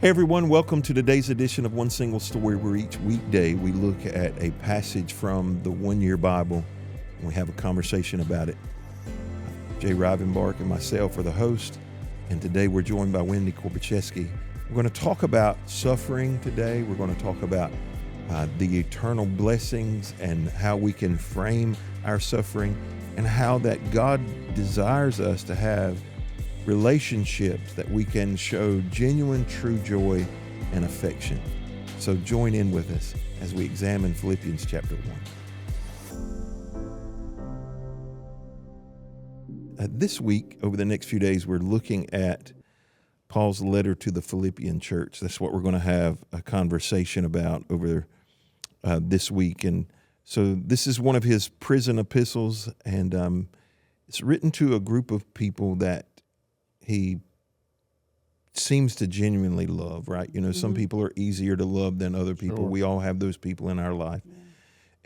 Hey everyone, welcome to today's edition of One Single Story, where each weekday we look at a passage from the one-year Bible and we have a conversation about it. Jay Rivenbark and myself are the host, and today we're joined by Wendy Korbusieski. We're going to talk about suffering today. We're going to talk about the eternal blessings and how we can frame our suffering, and how that God desires us to have relationships that we can show genuine, true joy and affection. So join in with us as we examine Philippians chapter 1. This week, over the next few days, we're looking at Paul's letter to the Philippian church. That's what we're going to have a conversation about over this week. And so this is one of his prison epistles, and it's written to a group of people that he seems to genuinely love, right? You know, some people are easier to love than other people. Sure. We all have those people in our life. Yeah.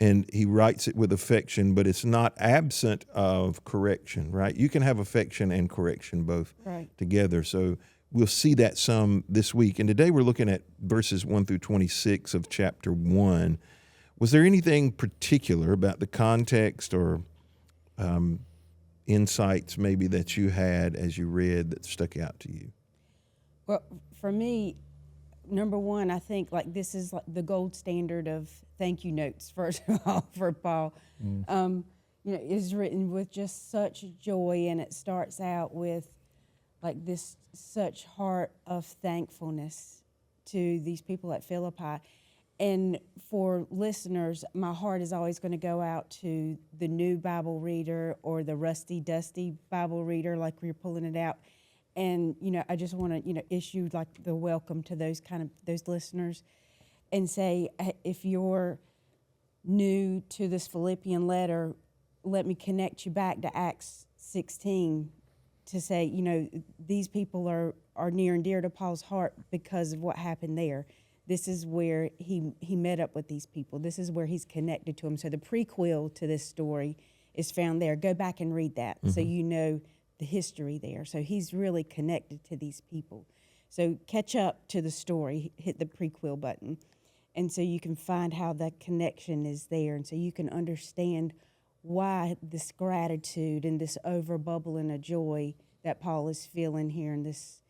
And he writes it with affection, but it's not absent of correction, right? You can have affection and correction both together. So we'll see that some this week. And today we're looking at verses 1 through 26 of chapter 1. Was there anything particular about the context or insights maybe that you had as you read that stuck out to you? Well, for me, number one, I think like this is like the gold standard of thank you notes, first of all, for Paul. It's written with just such joy, and it starts out with like this such heart of thankfulness to these people at Philippi. And for listeners, my heart is always going to go out to the new Bible reader or the rusty, dusty Bible reader, like we're pulling it out. And, I just want to, issue like the welcome to those listeners and say, if you're new to this Philippian letter, let me connect you back to Acts 16 to say, these people are near and dear to Paul's heart because of what happened there. This is where he met up with these people. This is where he's connected to them. So the prequel to this story is found there. Go back and read that so you know the history there. So he's really connected to these people. So catch up to the story, hit the prequel button. And so you can find how that connection is there. And so you can understand why this gratitude and this overbubbling of joy that Paul is feeling here in this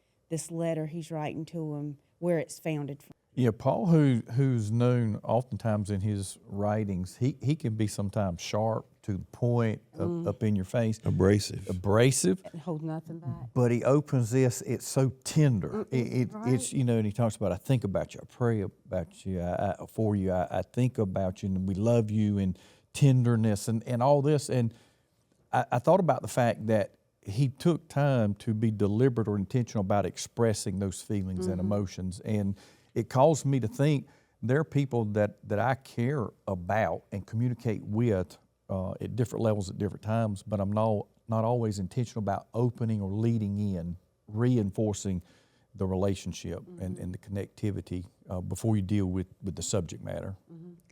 letter he's writing to them, where it's founded from. Yeah, Paul, who's known oftentimes in his writings, he can be sometimes sharp, to the point, up in your face. Abrasive. Hold nothing back. But he opens this, it's so tender. It's, and he talks about, I think about you, I pray about you, for you, I think about you, and we love you, and tenderness, and all this. And I thought about the fact that he took time to be deliberate or intentional about expressing those feelings and emotions. And it caused me to think there are people that I care about and communicate with at different levels at different times, but I'm not always intentional about opening or leading in, reinforcing the relationship and the connectivity before you deal with the subject matter.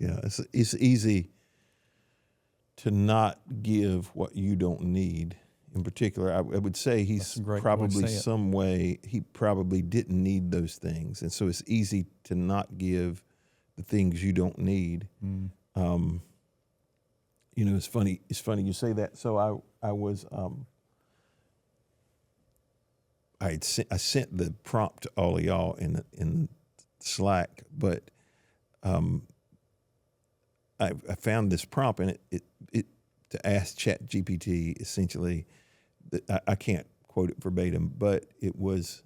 Yeah, it's easy to not give what you don't need. In particular, I would say he's probably some way, he probably didn't need those things. And so it's easy to not give the things you don't need. It's funny you say that. So I sent the prompt to all of y'all in Slack, but I found this prompt, and it to ask ChatGPT essentially. I can't quote it verbatim, but it was,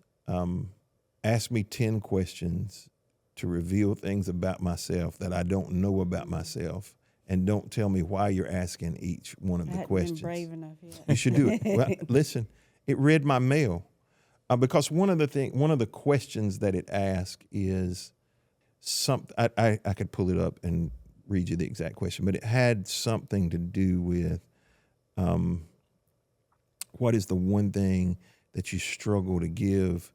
ask me 10 questions to reveal things about myself that I don't know about myself, and don't tell me why you're asking each one of the questions. I hadn't been brave enough yet. You should do it. Well, listen, it read my mail, because one of the questions that it asked is something, I could pull it up and read you the exact question, but it had something to do with, what is the one thing that you struggle to give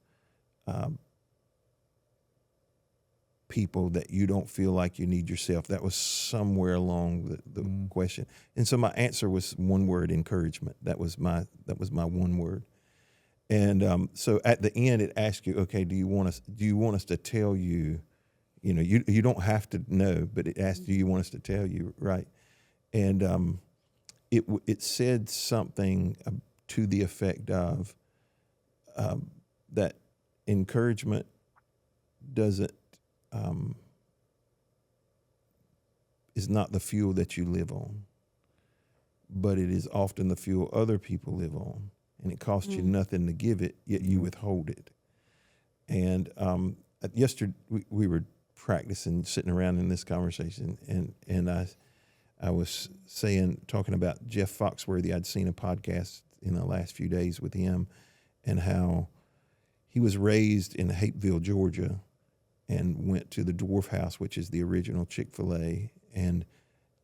people that you don't feel like you need yourself? That was somewhere along the question. And so my answer was one word: encouragement. That was my one word. And so at the end, it asks you, okay, do you want us to tell you, you don't have to know, but it asks, do you want us to tell you, right? And it said something to the effect of that encouragement doesn't is not the fuel that you live on, but it is often the fuel other people live on, and it costs you nothing to give it, yet you withhold it. And yesterday we were practicing, sitting around in this conversation, and I was talking about Jeff Foxworthy. I'd seen a podcast in the last few days with him, and how he was raised in Hapeville, Georgia, and went to the Dwarf House, which is the original Chick-fil-A, and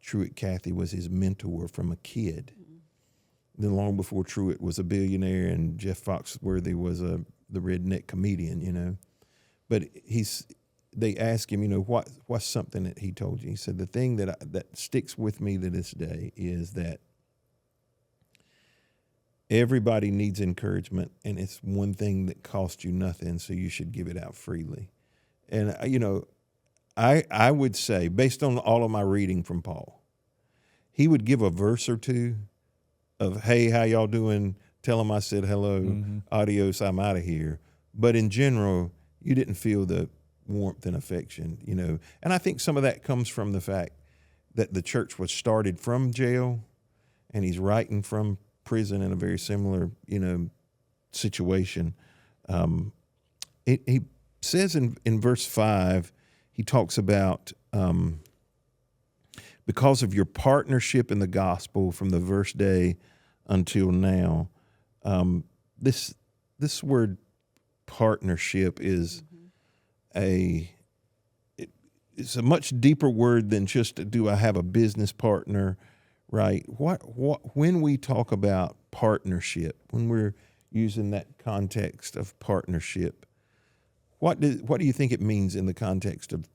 Truett Cathy was his mentor from a kid. Then long before Truett was a billionaire and Jeff Foxworthy was the redneck comedian, But they asked him, what's something that he told you? He said, the thing that sticks with me to this day is that everybody needs encouragement, and it's one thing that costs you nothing, so you should give it out freely. And, I would say, based on all of my reading from Paul, he would give a verse or two of, hey, how y'all doing? Tell them I said hello, adios, I'm out of here. But in general, you didn't feel the warmth and affection, And I think some of that comes from the fact that the church was started from jail, and he's writing from prison in a very similar, situation. He says in verse 5, he talks about because of your partnership in the gospel from the first day until now. This word partnership is it's a much deeper word than just, do I have a business partner, right? When we talk about partnership, when we're using that context of partnership, what do you think it means in the context of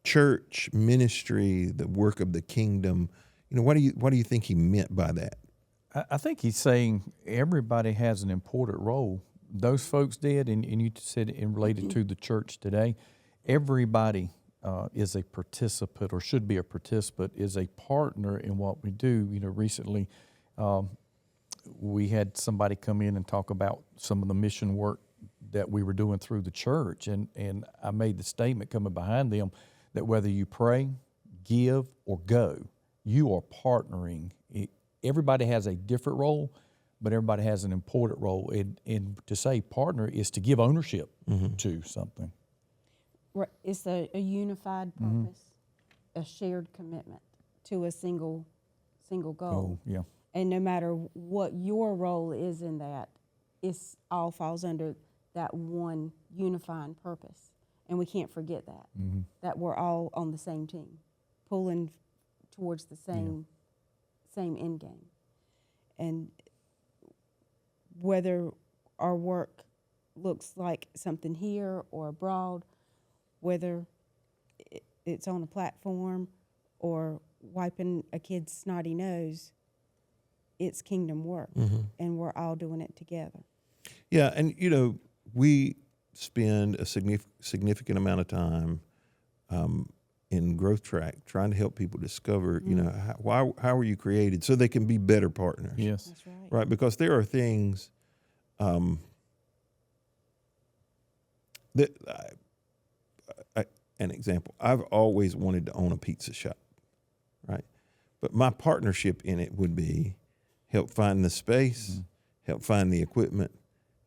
church, ministry, the work of the kingdom? What do you think he meant by that? I think he's saying everybody has an important role. Those folks did, and you said in related to the church today, everybody is a participant, or should be a participant, is a partner in what we do. Recently we had somebody come in and talk about some of the mission work that we were doing through the church, and I made the statement coming behind them that whether you pray, give, or go, you are partnering. Everybody has a different role, but everybody has an important role. And to say partner is to give ownership to something. Right. It's a unified purpose, a shared commitment to a single goal. Yeah. And no matter what your role is in that, it's all falls under that one unifying purpose. And we can't forget that, that we're all on the same team, pulling towards the same end game. And whether our work looks like something here or abroad, whether it's on a platform or wiping a kid's snotty nose, it's kingdom work, and we're all doing it together. Yeah, and we spend a significant amount of time in Growth Track trying to help people discover, how were you created so they can be better partners. Yes, that's right. Right, because there are things that an example. I've always wanted to own a pizza shop, right? But my partnership in it would be help find the space, help find the equipment,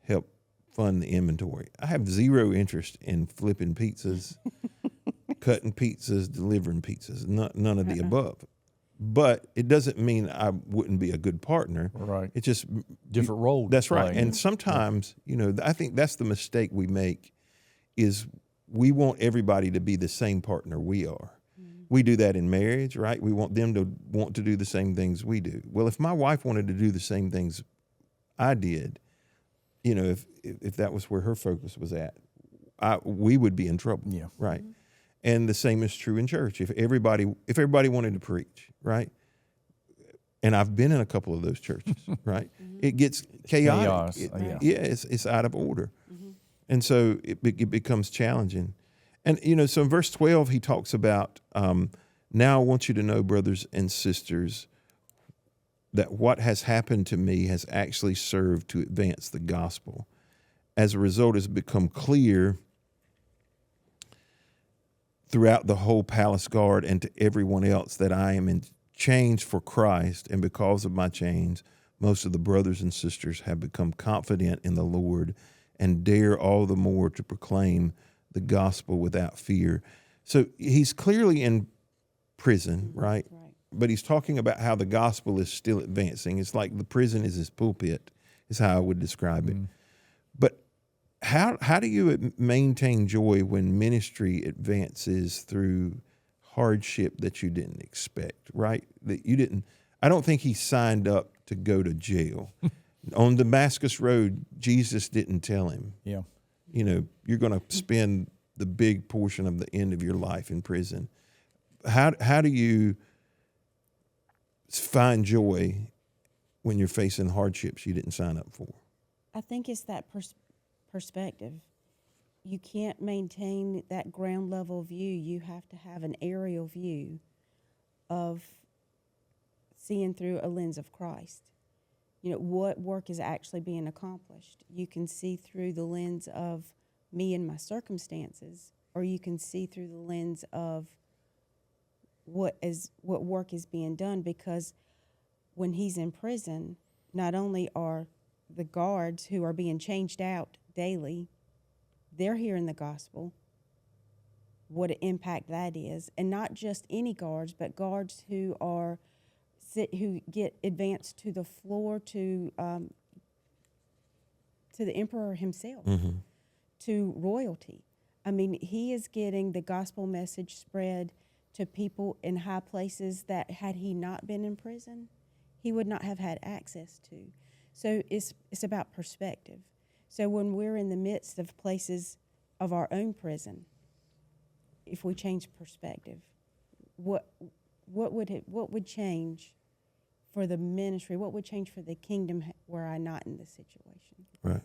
help fund the inventory. I have zero interest in flipping pizzas, cutting pizzas, delivering pizzas, none of the above. But it doesn't mean I wouldn't be a good partner. right. It's just Different role. That's right. playing. And sometimes, I think that's the mistake we make is we want everybody to be the same partner we are. We do that in marriage, right? We want them to want to do the same things we do. Well, if my wife wanted to do the same things I did, if that was where her focus was at, we would be in trouble. Yeah. Right. And the same is true in church. If everybody wanted to preach, right? And I've been in a couple of those churches, right? It gets chaotic. Chaos, yeah. It's out of order. And so it becomes challenging. And, you know, so in verse 12, he talks about, now I want you to know, brothers and sisters, that what has happened to me has actually served to advance the gospel. As a result, it's become clear throughout the whole palace guard and to everyone else that I am in chains for Christ, and because of my chains, most of the brothers and sisters have become confident in the Lord and dare all the more to proclaim the gospel without fear. So he's clearly in prison, right? But he's talking about how the gospel is still advancing. It's like the prison is his pulpit, is how I would describe it. But how do you maintain joy when ministry advances through hardship that you didn't expect, right? That you didn't. I don't think he signed up to go to jail. On Damascus Road, Jesus didn't tell him, you know, you're going to spend the big portion of the end of your life in prison. How do you find joy when you're facing hardships you didn't sign up for? I think it's that perspective. You can't maintain that ground level view. You have to have an aerial view of seeing through a lens of Christ. You know, what work is actually being accomplished. You can see through the lens of me and my circumstances, or you can see through the lens of what work is being done, because when he's in prison, not only are the guards who are being changed out daily, they're hearing the gospel, what an impact that is, and not just any guards, but guards who get advanced to the floor to the emperor himself, to royalty. I mean, he is getting the gospel message spread to people in high places that had he not been in prison, he would not have had access to. So it's about perspective. So when we're in the midst of places of our own prison, if we change perspective, what would change for the ministry? What would change for the kingdom were I not in this situation? Right.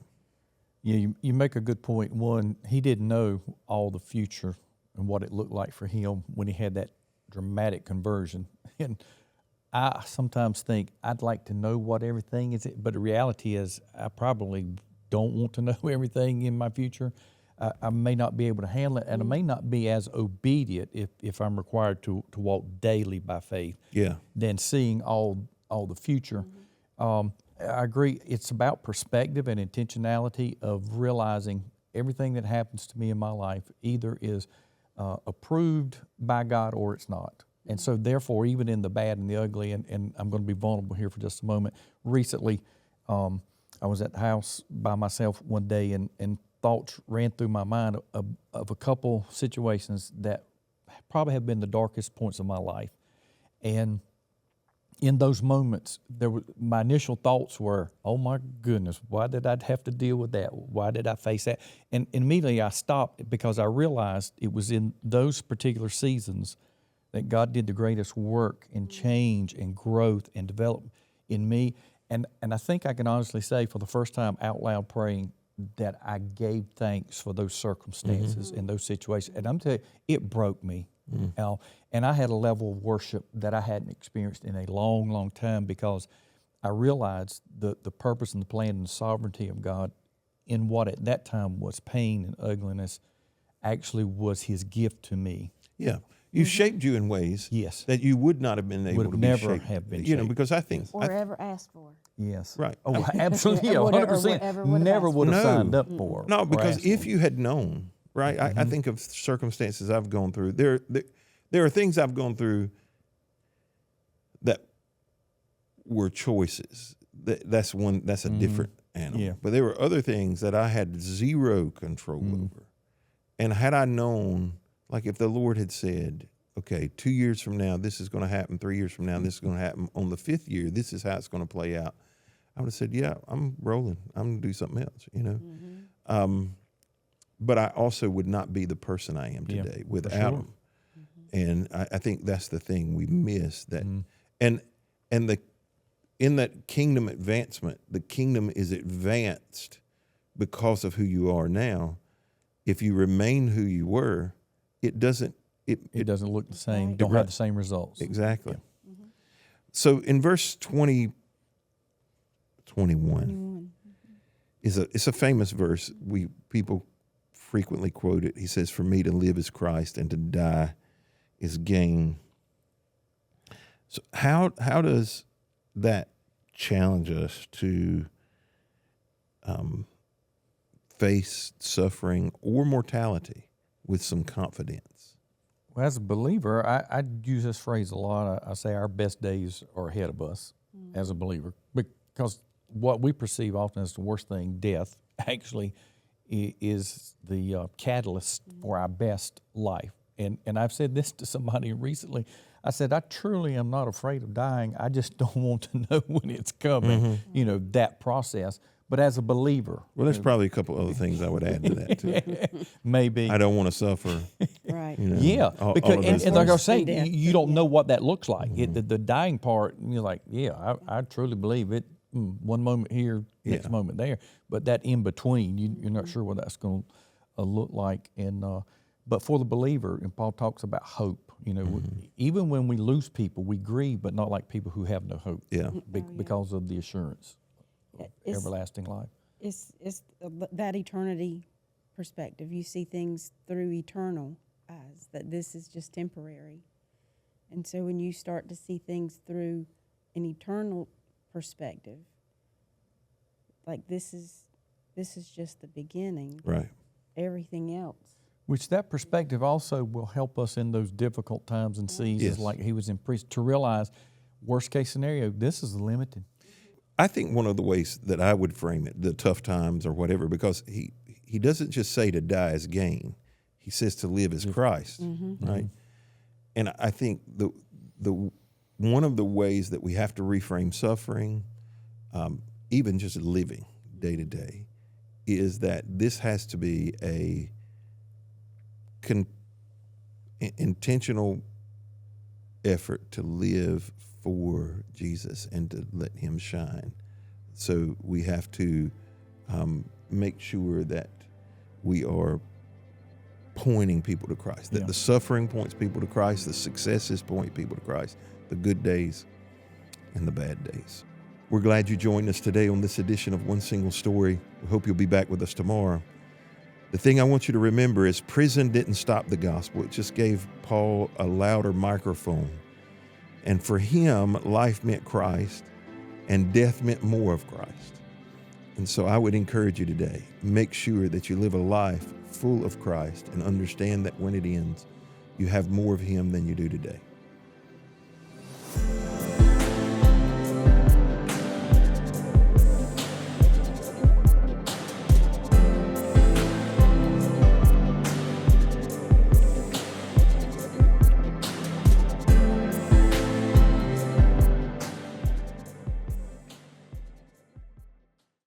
Yeah, you make a good point. One, he didn't know all the future and what it looked like for him when he had that dramatic conversion. And I sometimes think I'd like to know what everything is, but the reality is I probably don't want to know everything in my future. I may not be able to handle it, and I may not be as obedient if I'm required to walk daily by faith. Yeah. Than seeing all the future. I agree. It's about perspective and intentionality of realizing everything that happens to me in my life either is approved by God or it's not. And so therefore, even in the bad and the ugly, and I'm going to be vulnerable here for just a moment. Recently, I was at the house by myself one day, and thoughts ran through my mind of a couple situations that probably have been the darkest points of my life. And in those moments, my initial thoughts were, oh my goodness, why did I have to deal with that? Why did I face that? And immediately I stopped because I realized it was in those particular seasons that God did the greatest work and change and growth and development in me. And I think I can honestly say for the first time out loud praying that I gave thanks for those circumstances and those situations. And I'm telling you, it broke me. And I had a level of worship that I hadn't experienced in a long, long time because I realized the purpose and the plan and the sovereignty of God in what at that time was pain and ugliness actually was his gift to me. Yeah. You shaped you in ways that you would not have been able to be shaped. Would never have been shaped. You know, because I think... Or ever asked for. Yes. Right. Oh, absolutely. Yeah, 100%. Never would have signed up for. No, because if you had known, right, I think of circumstances I've gone through. There are things I've gone through that were choices. That's a different animal. Yeah. But there were other things that I had zero control over. And had I known, like if the Lord had said, okay, 2 years from now, this is going to happen. 3 years from now, this is going to happen. On the 5th year, this is how it's going to play out. I would have said, yeah, I'm rolling. I'm going to do something else, you know. But I also would not be the person I am today without him. And I think that's the thing we miss. That, and in that kingdom advancement, the kingdom is advanced because of who you are now. If you remain who you were, it doesn't look the same. Right. Don't have the same results. Exactly. Yeah. So in verse 21 it's a famous verse. People frequently quote it. He says, "For me to live is Christ, and to die is gain." So how does that challenge us to face suffering or mortality with some confidence? Well, as a believer, I use this phrase a lot. I say our best days are ahead of us as a believer, because what we perceive often as the worst thing, death, actually is the catalyst for our best life. And I've said this to somebody recently. I said, I truly am not afraid of dying. I just don't want to know when it's coming, that process. But as a believer. Well, there's probably a couple other things I would add to that, too. Maybe. I don't want to suffer. Right. Yeah, all because of those and like I was things. saying, you don't know what that looks like. The dying part, you're like, I truly believe it. One moment here, next moment there, but that in between, you're not sure what that's going to look like. And but for the believer, and Paul talks about hope. Even when we lose people, we grieve, but not like people who have no hope. Yeah. Because of the assurance of It's- everlasting life. It's that eternity perspective. You see things through eternal eyes, that this is just temporary. And so when you start to see things through an eternal perspective, like this is just the beginning. Right. Everything else. Which that perspective also will help us in those difficult times and seasons, Yes. like he was in prison, to realize, worst case scenario, this is limited. I think one of the ways that I would frame it, the tough times or whatever, because he doesn't just say to die is gain. He says to live is Christ, right? And I think the one of the ways that we have to reframe suffering, even just living day to day, is that this has to be a intentional effort to live for Jesus and to let him shine. So we have to make sure that we are pointing people to Christ, that the suffering points people to Christ, the successes point people to Christ, the good days and the bad days. We're glad you joined us today on this edition of One Single Story. We hope you'll be back with us tomorrow. The thing I want you to remember is prison didn't stop the gospel. It just gave Paul a louder microphone. And for him, life meant Christ and death meant more of Christ. And so I would encourage you today, make sure that you live a life full of Christ and understand that when it ends, you have more of him than you do today.